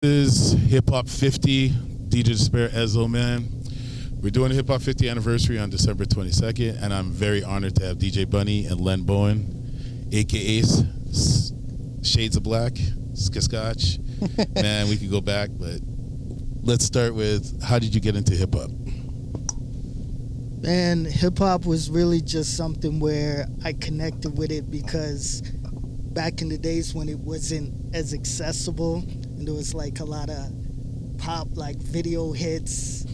This is Hip Hop 50, DJ Despair Ezzo, man. We're doing the Hip Hop 50 anniversary on December 22nd, and I'm very honored to have DJ Bunny and Len Bowen, a.k.a. Shades of Black, Scotch. Man, we could go back, but let's start with, how did you get into hip hop? Man, hip hop was really just something where I connected with it because back in the days when it wasn't as accessible and there was like a lot of pop like video hits,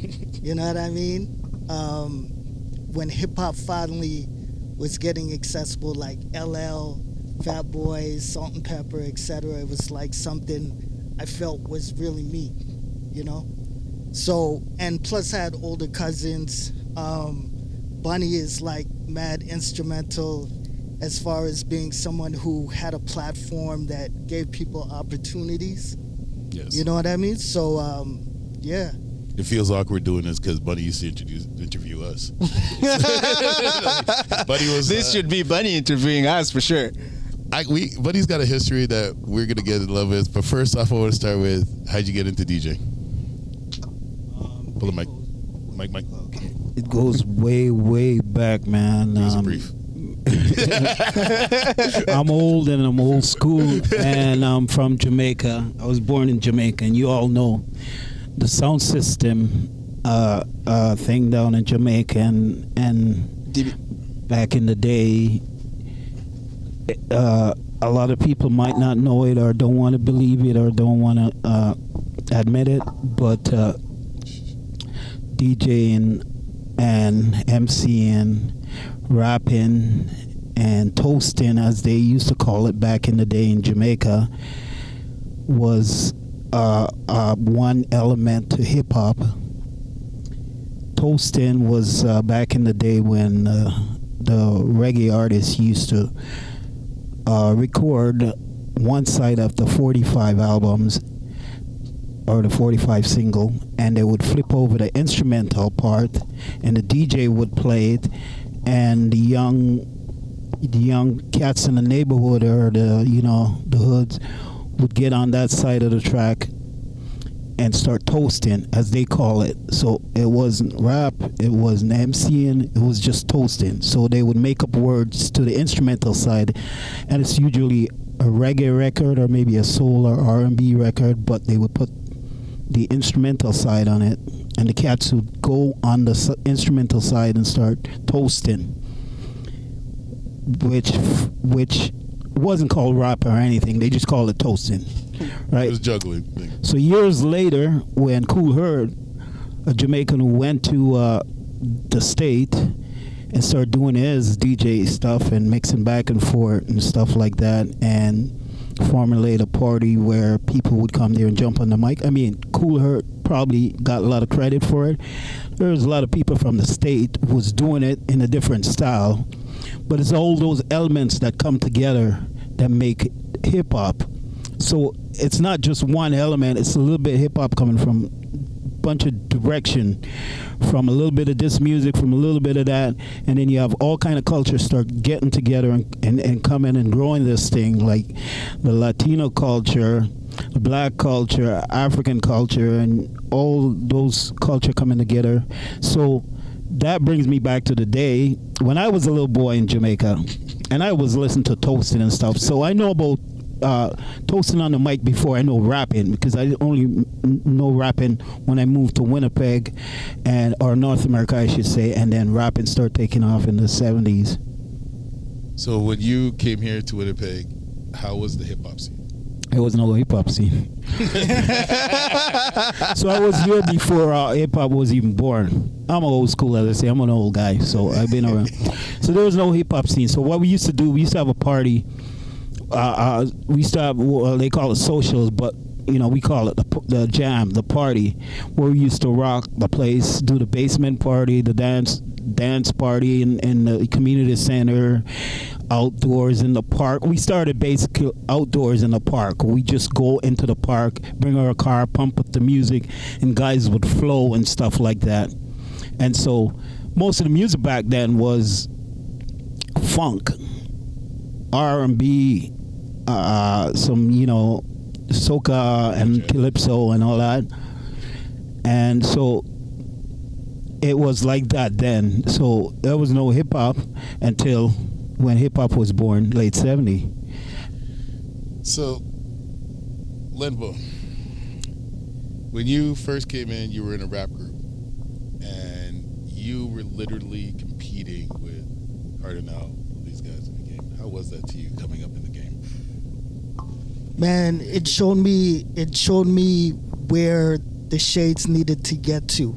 you know what I mean? When hip hop finally was getting accessible, like LL, Fat Boy, Salt and Pepper, etc., it was like something I felt was really me, you know? So, and plus I had older cousins. Bunny is like mad instrumental as far as being someone who had a platform that gave people opportunities. Yes. You know what I mean? So, yeah. It feels awkward doing this because Bunny used to interview us. Bunny was. This should be Bunny interviewing us for sure. Bunny's got a history that we're gonna get in love with. But first off, I want to start with, how'd you get into DJ? Pull the mic. Mic. Okay. It goes way, way back, man. Give us a brief. I'm old and I'm old school, and I'm from Jamaica. I was born in Jamaica, and you all know the sound system thing down in Jamaica, and back in the day, a lot of people might not know it or don't want to believe it or don't want to admit it, but DJing and MCing, rapping and toasting, as they used to call it back in the day in Jamaica, was one element to hip hop. Toasting was back in the day when the reggae artists used to record one side of the 45 albums or the 45 single, and they would flip over the instrumental part and the DJ would play it, and the young cats in the neighborhood or the hoods would get on that side of the track and start toasting, as they call it. So it wasn't rap, it wasn't MCing, it was just toasting. So they would make up words to the instrumental side, and it's usually a reggae record or maybe a soul or R&B record, but they would put the instrumental side on it, and the cats would go on the instrumental side and start toasting, which wasn't called rap or anything. They just called it toasting, right? It was juggling. So years later, when Kool Herc, a Jamaican who went to the state and started doing his DJ stuff and mixing back and forth and stuff like that, and formulate a party where people would come there and jump on the mic. I mean, Kool Herc probably got a lot of credit for it. There's a lot of people from the state who was doing it in a different style, but it's all those elements that come together that make hip hop. So it's not just one element, it's a little bit hip hop coming from a bunch of direction, from a little bit of this music, from a little bit of that, and then you have all kind of cultures start getting together and coming and growing this thing, like the Latino culture, the black culture, African culture, and all those culture coming together. So that brings me back to the day when I was a little boy in Jamaica, and I was listening to toasting and stuff. So I know about toasting on the mic before I know rapping, because I only know rapping when I moved to Winnipeg or North America, I should say, and then rapping started taking off in the 70s. So when you came here to Winnipeg, how was the hip hop scene? There was no hip hop scene. So I was here before hip hop was even born. I'm old school, as I say. I'm an old guy, so I've been around. So there was no hip hop scene. So what we used to do, we used to have a party. We used to have, they call it socials, but we call it the jam, the party, where we used to rock the place, do the basement party, the dance party in the community center, outdoors in the park. We started basically outdoors in the park. We just go into the park, bring our car, pump up the music, and guys would flow and stuff like that. And so most of the music back then was funk, R&B, some soca and Okay. calypso and all that. And so it was like that then. So there was no hip hop until when hip hop was born, late 70s. So, Lenbo, when you first came in, you were in a rap group, and you were literally competing with Cardinal, these guys in the game. How was that to you coming up in the game? Man, it showed me where the Shades needed to get to.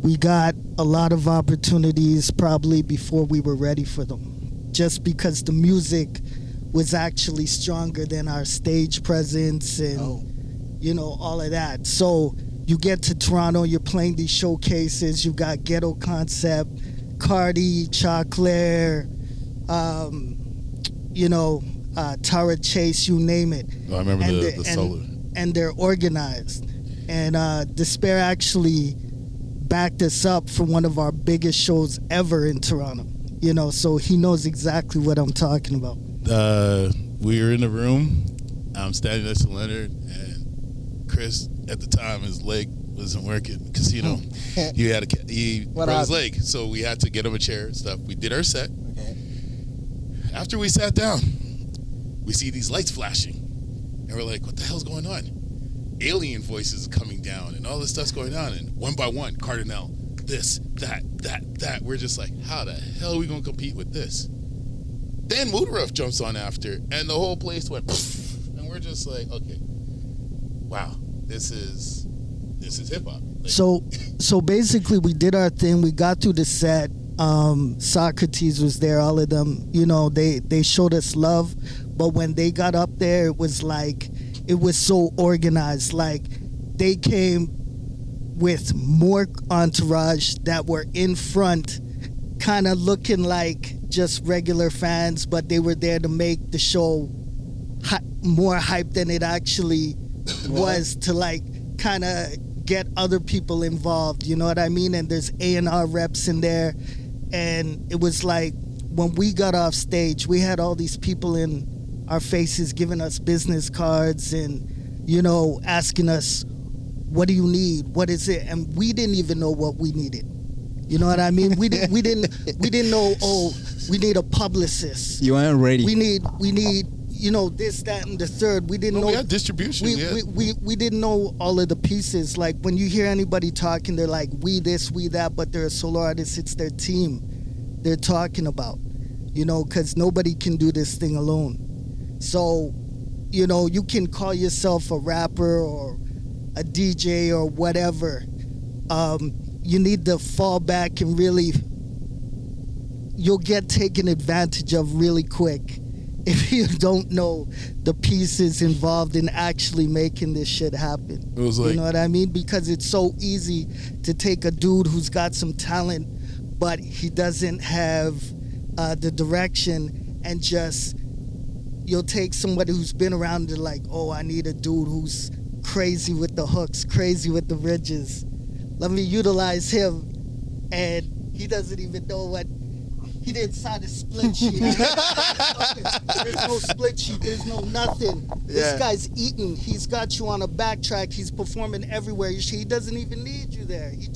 We got a lot of opportunities probably before we were ready for them, just because the music was actually stronger than our stage presence and you know, all of that. So you get to Toronto, you're playing these showcases, you got Ghetto Concept, Cardi, Choclair, you know, Tara Chase, you name it. Oh, I remember the solo. And they're organized. And Despair actually backed us up for one of our biggest shows ever in Toronto. You know, so he knows exactly what I'm talking about. We were in the room. I'm standing next to Leonard, and Chris, at the time, his leg wasn't working because, you know, he broke his leg. So we had to get him a chair and stuff. We did our set. Okay. After we sat down, we see these lights flashing. And we're like, what the hell's going on? Alien voices coming down and all this stuff's going on. And one by one, Cardinal, this, that. We're just like, how the hell are we going to compete with this? Then Moodruff jumps on after, and the whole place went poof. And we're just like, okay, wow, this is hip hop. Like, So basically, we did our thing. We got through the set. Socrates was there. All of them, you know, they showed us love. But when they got up there, it was like, it was so organized. Like, they came with more entourage that were in front, kind of looking like just regular fans, but they were there to make the show more hype than it actually was, to like kind of get other people involved, you know what I mean? And there's A&R reps in there, and it was like when we got off stage, we had all these people in our faces giving us business cards and, you know, asking us, what do you need? What is it? And we didn't even know what we needed. You know what I mean? We didn't know, oh, we need a publicist. You weren't ready. We need, you know, this, that, and the third. We didn't know. We had distribution. We didn't know all of the pieces. Like, when you hear anybody talking, they're like, we this, we that, but they're a solo artist. It's their team they're talking about, you know, because nobody can do this thing alone. So, you know, you can call yourself a rapper or a DJ or whatever. You need to fall back and really, you'll get taken advantage of really quick if you don't know the pieces involved in actually making this shit happen. It was like, you know what I mean? Because it's so easy to take a dude who's got some talent, but he doesn't have the direction, and just, you'll take somebody who's been around and like, oh, I need a dude who's crazy with the hooks, crazy with the ridges. Let me utilize him, and he doesn't even know what. He didn't sign a split sheet. There's no split sheet. There's no nothing. This guy's eating. He's got you on a backtrack. He's performing everywhere. He doesn't even need you there. He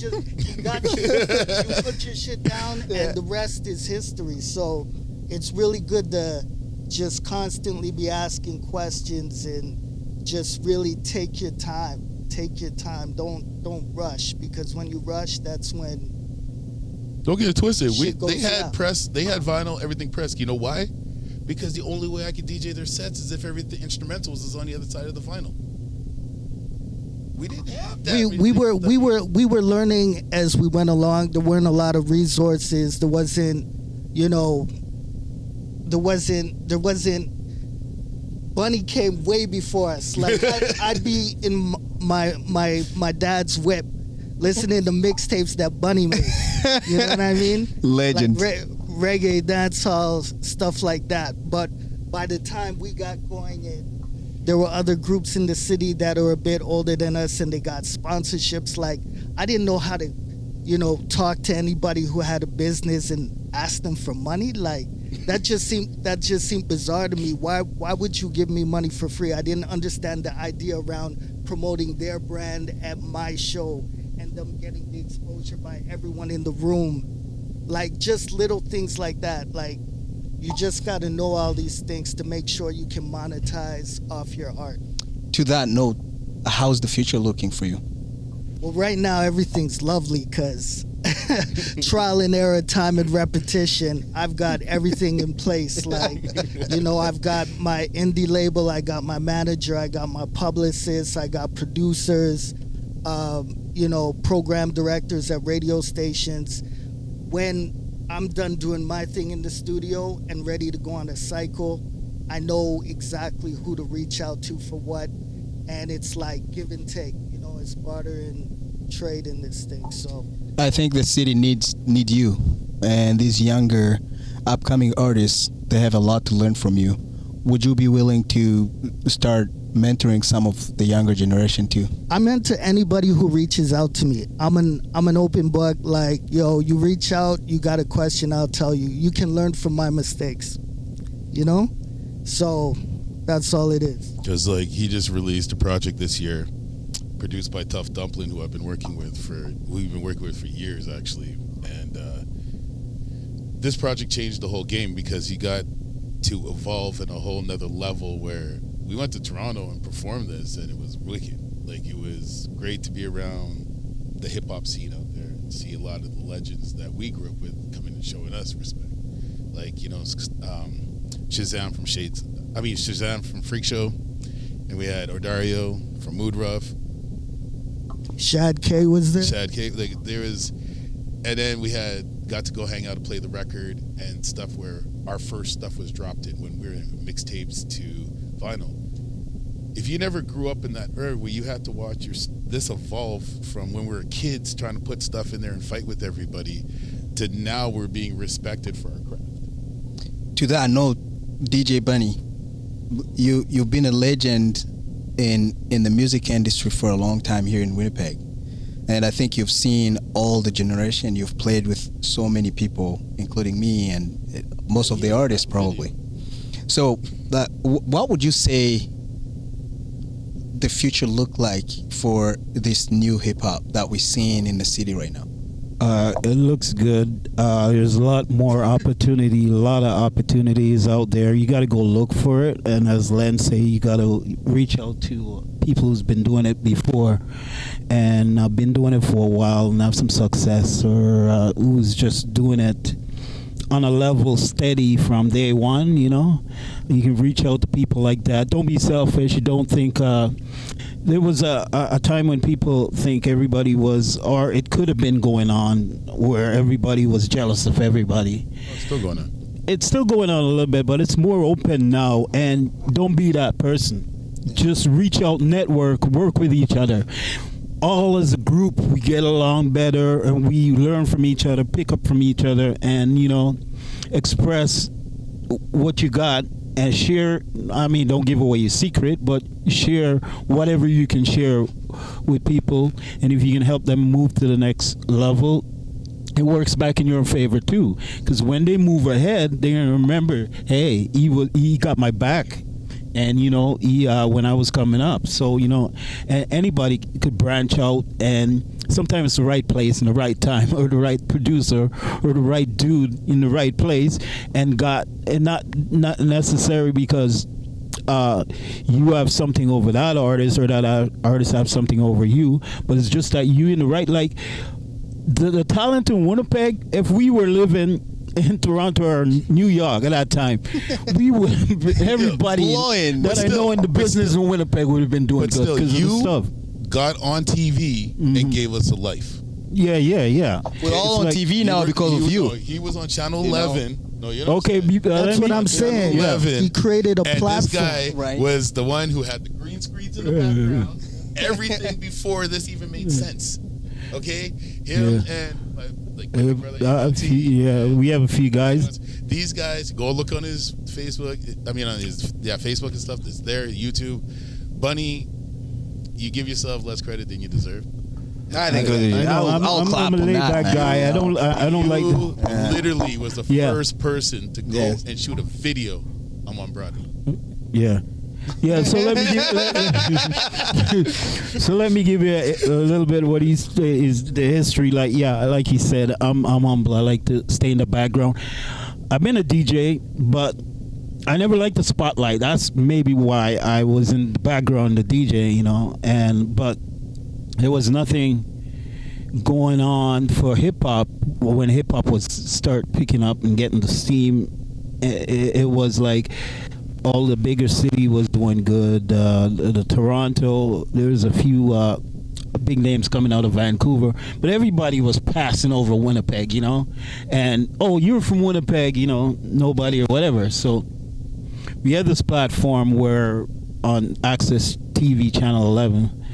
got you. You put your shit down, and the rest is history. So it's really good to just constantly be asking questions and just really take your time. Take your time. Don't rush, because when you rush, that's when. Don't get it twisted. They had south. press, they had vinyl, everything pressed. You know why? Because the only way I could DJ their sets is if everything instrumentals is on the other side of the vinyl. We didn't have that. We were learning as we went along. There weren't a lot of resources. There wasn't. Bunny came way before us. Like, I'd be in my dad's whip, listening to mixtapes that Bunny made. You know what I mean? Legend. Like reggae, dancehall, stuff like that. But by the time we got going in, there were other groups in the city that are a bit older than us, and they got sponsorships. Like, I didn't know how to, talk to anybody who had a business and ask them for money. Like that just seemed bizarre to me. Why would you give me money for free? I didn't understand the idea around promoting their brand at my show and them getting the exposure by everyone in the room. Like just little things like that. Like you just got to know all these things to make sure you can monetize off your art. To that note, how's the future looking for you? Well, right now everything's lovely because trial and error, time and repetition. I've got everything in place. Like, I've got my indie label, I got my manager, I got my publicist, I got producers, program directors at radio stations. When I'm done doing my thing in the studio and ready to go on a cycle, I know exactly who to reach out to for what. And it's like give and take, it's barter and trade in this thing. So I think the city needs you and these younger upcoming artists. They have a lot to learn from you. Would you be willing to start mentoring some of the younger generation too? I mentor anybody who reaches out to me. I'm an open book. Like, you reach out, you got a question, I'll tell you. You can learn from my mistakes, So that's all it is. Because he just released a project this year, produced by Tough Dumpling, who I've been working with for years actually, and this project changed the whole game because he got to evolve in a whole nother level where we went to Toronto and performed this, and it was wicked. Like, it was great to be around the hip hop scene out there and see a lot of the legends that we grew up with coming and showing us respect. Like, Shazam from Freak Show, and we had Ordario from Mood Rough. Shad K was there. Shad K, there was, and then we got to go hang out and play the record and stuff where our first stuff was dropped in when we were in mixtapes to vinyl. If you never grew up in that era where you had to watch this evolve from when we were kids trying to put stuff in there and fight with everybody to now we're being respected for our craft. To that note, DJ Bunny, you've been a legend in the music industry for a long time here in Winnipeg, and I think you've seen all the generation. You've played with so many people, including me and most of the artists probably. So what would you say the future look like for this new hip hop that we're seeing in the city right now? It looks good. There's a lot of opportunities out there. You got to go look for it. And as Len say, you got to reach out to people who's been doing it before and been doing it for a while and have some success, or who's just doing it on a level steady from day one. You can reach out to people like that. Don't be selfish. You don't think there was a time when people think everybody was, or it could have been going on where everybody was jealous of everybody. It's still going on. It's still going on a little bit, but it's more open now. And don't be that person. Just reach out, network, work with each other. All as a group, we get along better and we learn from each other, pick up from each other, and express what you got and share. I mean, don't give away your secret, but share whatever you can share with people. And if you can help them move to the next level, it works back in your favor too. Because when they move ahead, they're gonna remember, hey, he got my back. And when I was coming up, so anybody could branch out, and sometimes it's the right place and the right time, or the right producer, or the right dude in the right place, and not necessary because you have something over that artist, or that artist have something over you, but it's just that you in the right, like the talent in Winnipeg. If we were living in Toronto or New York at that time, we would everybody that I know in the business in Winnipeg would have been doing good because of the stuff. Got on TV and gave us a life. Yeah. We're all on TV now because of you. He was on Channel 11. No, you know. Okay, that's what I'm saying. 11. He created a platform. This guy was the one who had the green screens in the background. Everything before this even made sense. Okay, him and my brother. We have a few guys. These guys, go look on his Facebook. I mean, on his Facebook and stuff. That's there. YouTube. Bunny, you give yourself less credit than you deserve. I think I'm clap a on laid that, back man. guy. I don't like. You literally was the Yeah. first person to go Yeah. and shoot a video on Broadway. Yeah. Yeah, so let me give you a little bit of what is the history. Like, yeah, like he said, I'm humble. I like to stay in the background. I've been a DJ, but I never liked the spotlight. That's maybe why I was in the background, the DJ, but there was nothing going on for hip hop when hip hop was start picking up and getting the steam. It was like all the bigger city was doing good. The Toronto, there's a few big names coming out of Vancouver, but everybody was passing over Winnipeg, and you're from Winnipeg, nobody or whatever. So we had this platform where on Access TV Channel 11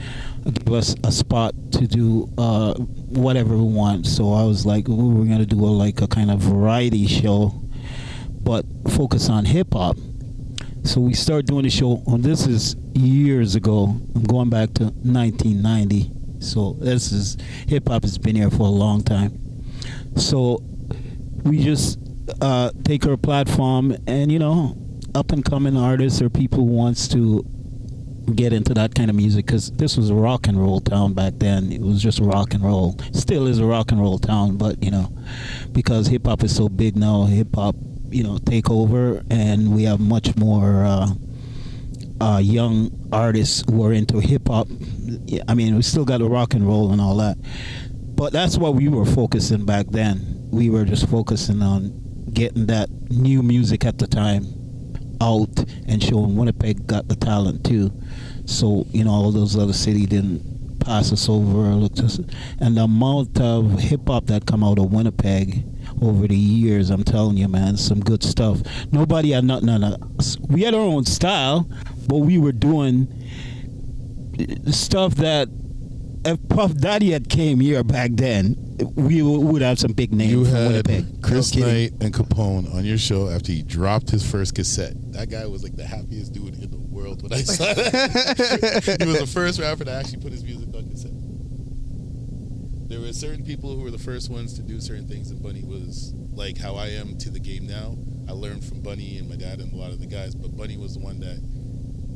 gave us a spot to do whatever we want. So I was like, we were gonna do a kind of variety show, but focus on hip hop. So we started doing the show. This is years ago. I'm going back to 1990. So this is hip hop has been here for a long time. So we just take our platform and up and coming artists or people who wants to get into that kind of music, because this was a rock and roll town back then. It was just rock and roll. Still is a rock and roll town, but because hip hop is so big now, hip hop take over, and we have much more young artists who are into hip hop. I mean, we still got the rock and roll and all that, but that's what we were focusing back then. We were just focusing on getting that new music at the time out and showing Winnipeg got the talent too. So all those other cities didn't pass us over or look to us. And the amount of hip hop that come out of Winnipeg over the years, I'm telling you, man, some good stuff. Nobody had nothing on us. We had our own style, but we were doing stuff that if Puff Daddy had came here back then, we would have some big names. You from had Winnipeg. Chris Knight and Capone on your show after he dropped his first cassette. That guy was like the happiest dude in the world when I saw that. He was the first rapper to actually put his music on cassette. There were certain people who were the first ones to do certain things, and Bunny was like how I am to the game now. I learned from Bunny and my dad and a lot of the guys, but Bunny was the one that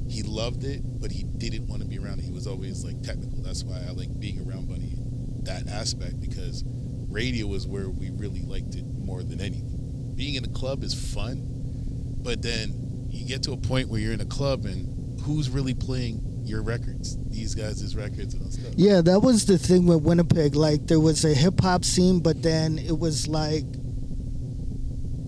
he loved it, but he didn't want to be around it. He was always like technical. That's why I like being around Bunny in that aspect, because radio is where we really liked it more than anything. Being in a club is fun, but then you get to a point where you're in a club and who's really playing your records? These guys' records and stuff. Yeah, that was the thing with Winnipeg. Like, there was a hip hop scene, but then it was like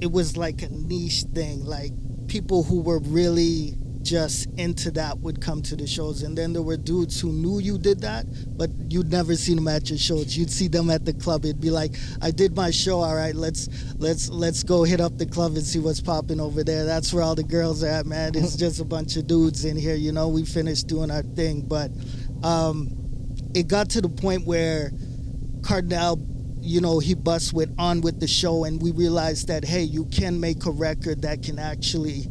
a niche thing. Like, people who were really just into that would come to the shows, and then there were dudes who knew you did that, but you'd never seen them at your shows. You'd see them at the club. It'd be like, I did my show, all right, let's go hit up the club and see what's popping over there. That's where all the girls are at, man. It's just a bunch of dudes in here, we finished doing our thing. But it got to the point where Cardinal, he busts on with the show, and we realized that, hey, you can make a record that can actually,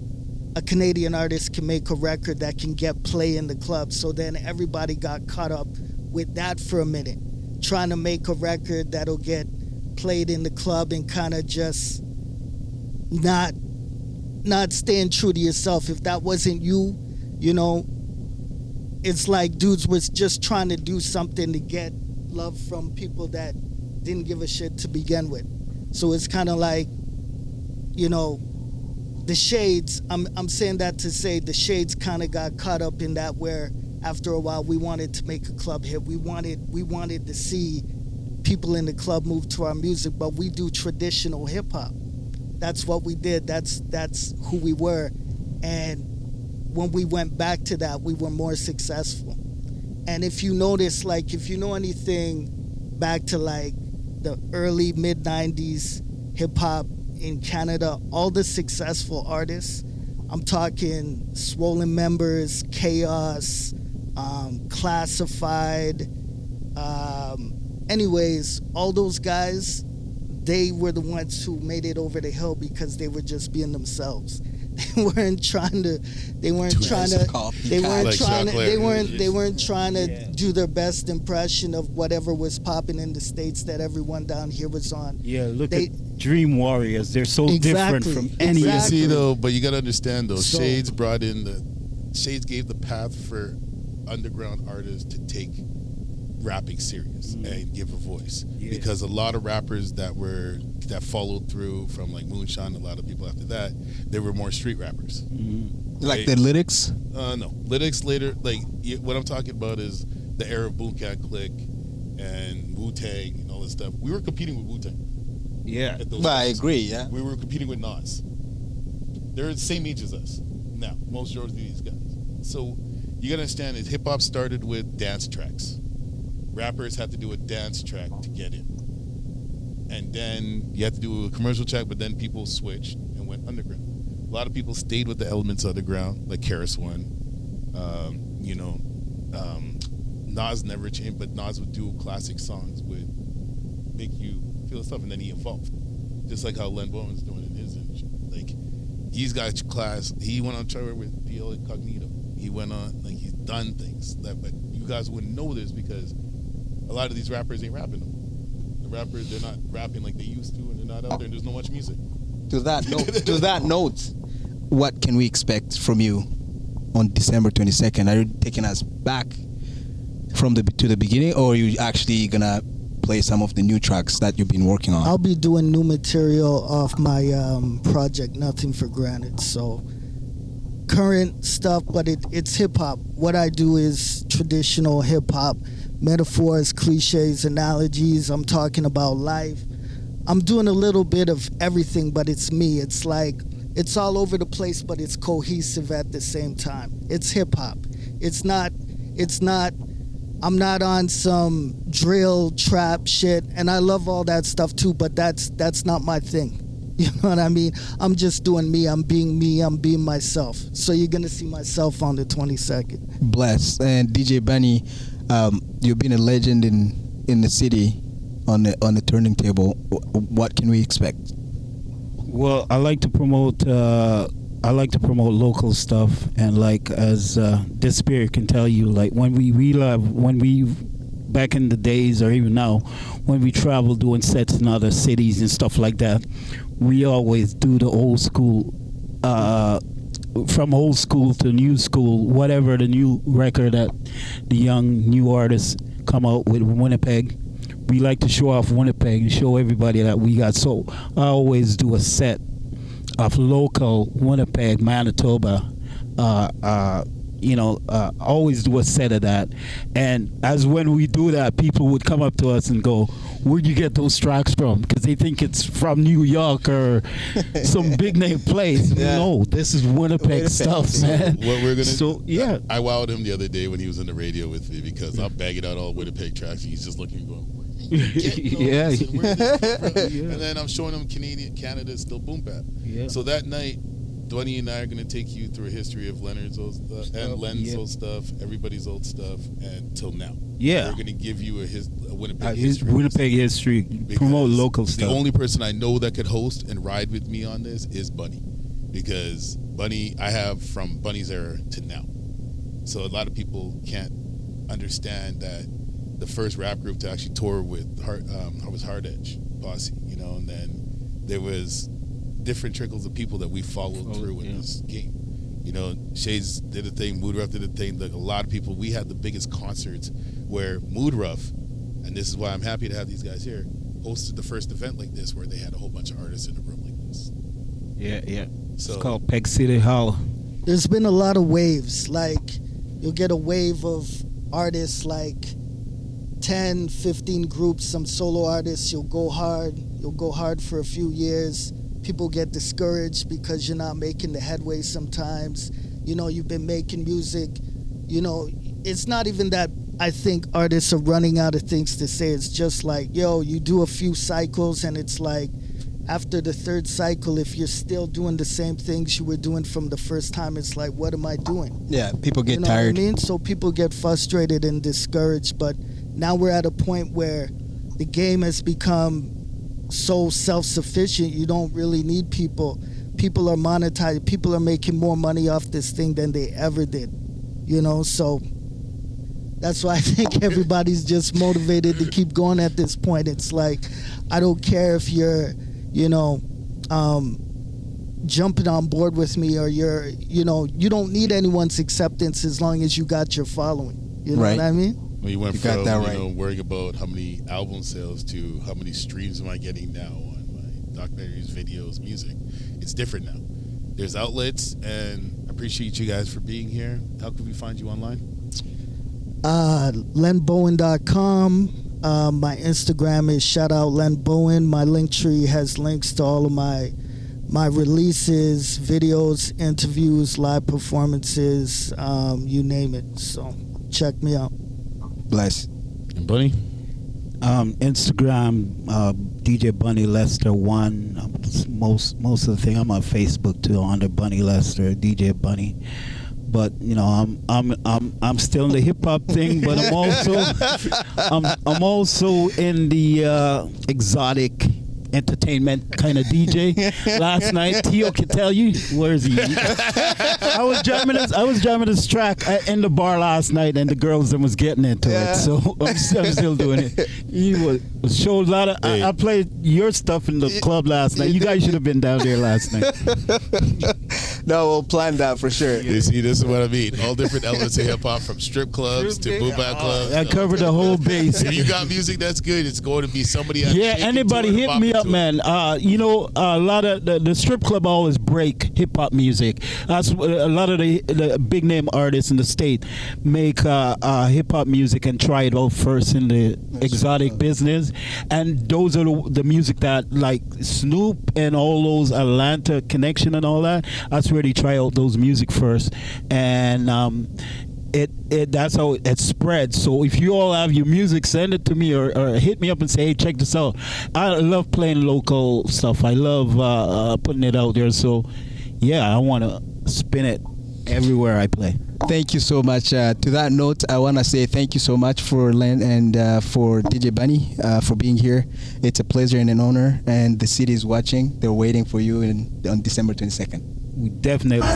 a Canadian artist can make a record that can get play in the club. So then everybody got caught up with that for a minute, trying to make a record that'll get played in the club and kind of just not staying true to yourself. If that wasn't you, it's like dudes was just trying to do something to get love from people that didn't give a shit to begin with. So it's kind of like, the Shades, I'm saying that to say the Shades kind of got caught up in that, where after a while we wanted to make a club hit. We wanted to see people in the club move to our music, but we do traditional hip hop. That's what we did. That's who we were. And when we went back to that, we were more successful. And if you notice, like, if you know anything back to like the early mid 90s hip hop in Canada, all the successful artists, I'm talking Swollen Members, Chaos, Classified, anyways, all those guys, they were the ones who made it over the hill because they were just being themselves. They weren't trying to. They weren't Too trying nice to. coffee. They weren't Like trying to. chocolate. They weren't. They weren't trying to Yeah. do their best impression of whatever was popping in the States that everyone down here was on. Yeah, look They- at Dream Warriors. They're so different Exactly. from any You Exactly. see though, but you gotta understand though. So- Shades gave the path for underground artists to take rapping serious and give a voice. Yeah. Because a lot of rappers that followed through from like Moonshine, a lot of people after that, they were more street rappers. Like the lyrics? No, lyrics later. Like what I'm talking about is the era of Boom Cat Click and Wu Tang and all this stuff. We were competing with Wu Tang. Yeah. But I agree, yeah. We were competing with Nas. They're the same age as us now, most of these guys. So you gotta understand is hip hop started with dance tracks. Rappers had to do a dance track to get in. And then you had to do a commercial track, but then people switched and went underground. A lot of people stayed with the elements underground, like Karis One. Nas never changed, but Nas would do classic songs would make you feel stuff, and then he evolved. Just like how Len Bowen's doing in his industry. Like, he's got class. He went on tour with PL Incognito. He went on, like, he's done things. But you guys wouldn't know this because a lot of these rappers ain't rapping them. The rappers, they're not rapping like they used to, and they're not out there, and there's no much music. To that note, what can we expect from you on December 22nd? Are you taking us back to the beginning, or are you actually gonna play some of the new tracks that you've been working on? I'll be doing new material off my project, Nothing for Granted. So current stuff, but it's hip hop. What I do is traditional hip hop, metaphors, cliches, analogies. I'm talking about life. I'm doing a little bit of everything, but it's me. It's like it's all over the place, but it's cohesive at the same time. It's hip hop. It's not. I'm not on some drill trap shit, and I love all that stuff too, but that's not my thing. You know what I mean? I'm just doing me. I'm being myself. So you're gonna see myself on the 22nd. Bless. And DJ Bunny, you've been a legend in the city on the turning table. What can we expect? Well, I like to promote local stuff, and like as this spirit can tell you, like when we back in the days or even now, when we travel doing sets in other cities and stuff like that, we always do the old school, from old school to new school, whatever the new record that the young new artists come out with Winnipeg. We like to show off Winnipeg and show everybody that we got. So I always do a set of local Winnipeg, Manitoba, always do a set of that. And as when we do that, people would come up to us and go, where'd you get those tracks from? Because they think it's from New York or some big name place. Yeah. No, this is Winnipeg stuff, man. What we're gonna So, yeah. I wowed him the other day when he was on the radio with me because I'm bagging out all Winnipeg tracks and he's just looking and going, where you getting all Yeah. this and where this from? Yeah. And then I'm showing him Canada is still boom bap. Yeah. So that night, Dwayne and I are going to take you through a history of Leonard's old stuff and Len's old stuff, everybody's old stuff, and till now. Yeah. We're going to give you a Winnipeg history. Winnipeg history, promote local The stuff. only person I know that could host and ride with me on this is Bunny. Because Bunny, I have from Bunny's era to now. So a lot of people can't understand that the first rap group to actually tour with was Hard Edge Posse, and then there was different trickles of people that we followed through in this game. Shades did a thing, Mood Rough did a thing, like a lot of people. We had the biggest concerts where Mood Rough, and this is why I'm happy to have these guys here, hosted the first event like this where they had a whole bunch of artists in a room like this. Yeah. So It's called Peg City Hall. There's been a lot of waves. Like, you'll get a wave of artists, like 10, 15 groups, some solo artists. You'll go hard for a few years. People get discouraged because you're not making the headway sometimes. You've been making music. It's not even that I think artists are running out of things to say. It's just like, you do a few cycles, and it's like, after the third cycle, if you're still doing the same things you were doing from the first time, it's like, what am I doing? Yeah, people get You know tired. what I mean? So people get frustrated and discouraged, but now we're at a point where the game has become so self-sufficient. You don't really need people. people are monetized. People are making more money off this thing than they ever did. You know, so that's why I think everybody's just motivated to keep going at this point. It's like, I don't care if you're, you know, jumping on board with me, or you're, you know, you don't need anyone's acceptance as long as you got your following. You know what I mean? Well, you went You from got that right. worrying about how many album sales to how many streams am I getting now on my documentaries, videos, music. It's different now. There's outlets, and I appreciate you guys for being here. How can we find you online? lenbowen.com. My Instagram is shoutoutlenbowen. My Linktree has links to all of my releases, videos, interviews, live performances, you name it. So check me out. Bless. And Bunny? Instagram, DJ Bunny Lester 1. Most of the thing, I'm on Facebook too, under Bunny Lester, DJ Bunny. But you know, I'm still in the hip hop thing, but I'm also in the exotic entertainment kind of DJ. Last night, Tio can tell you, where is he? I was jamming this track in the bar last night, and the girls was getting into it. So I'm still doing it. He was showed a lot of. I played your stuff in the club last night. You guys should have been down there last night. No, we'll plan that for sure. You see, this is what I mean. All different elements of hip hop, from strip clubs to boom bap clubs. I covered the whole base. If you got music that's good, it's going to be somebody. Yeah, anybody hit me up, man. You know, a lot of the strip club always break hip hop music. That's a lot of the big name artists in the state make hip hop music and try it out first in the exotic business, and those are the music that, like Snoop and all those Atlanta connection and all that. That's where they try out those music first, and that's how it spreads. So if you all have your music, send it to me, or hit me up and say, hey, check this out. I love playing local stuff. I love putting it out there. So yeah, I want to spin it everywhere I play. Thank you so much. To that note, I want to say thank you so much for Len and for DJ Bunny for being here. It's a pleasure and an honor, and the city is watching. They're waiting for you on December 22nd. We definitely.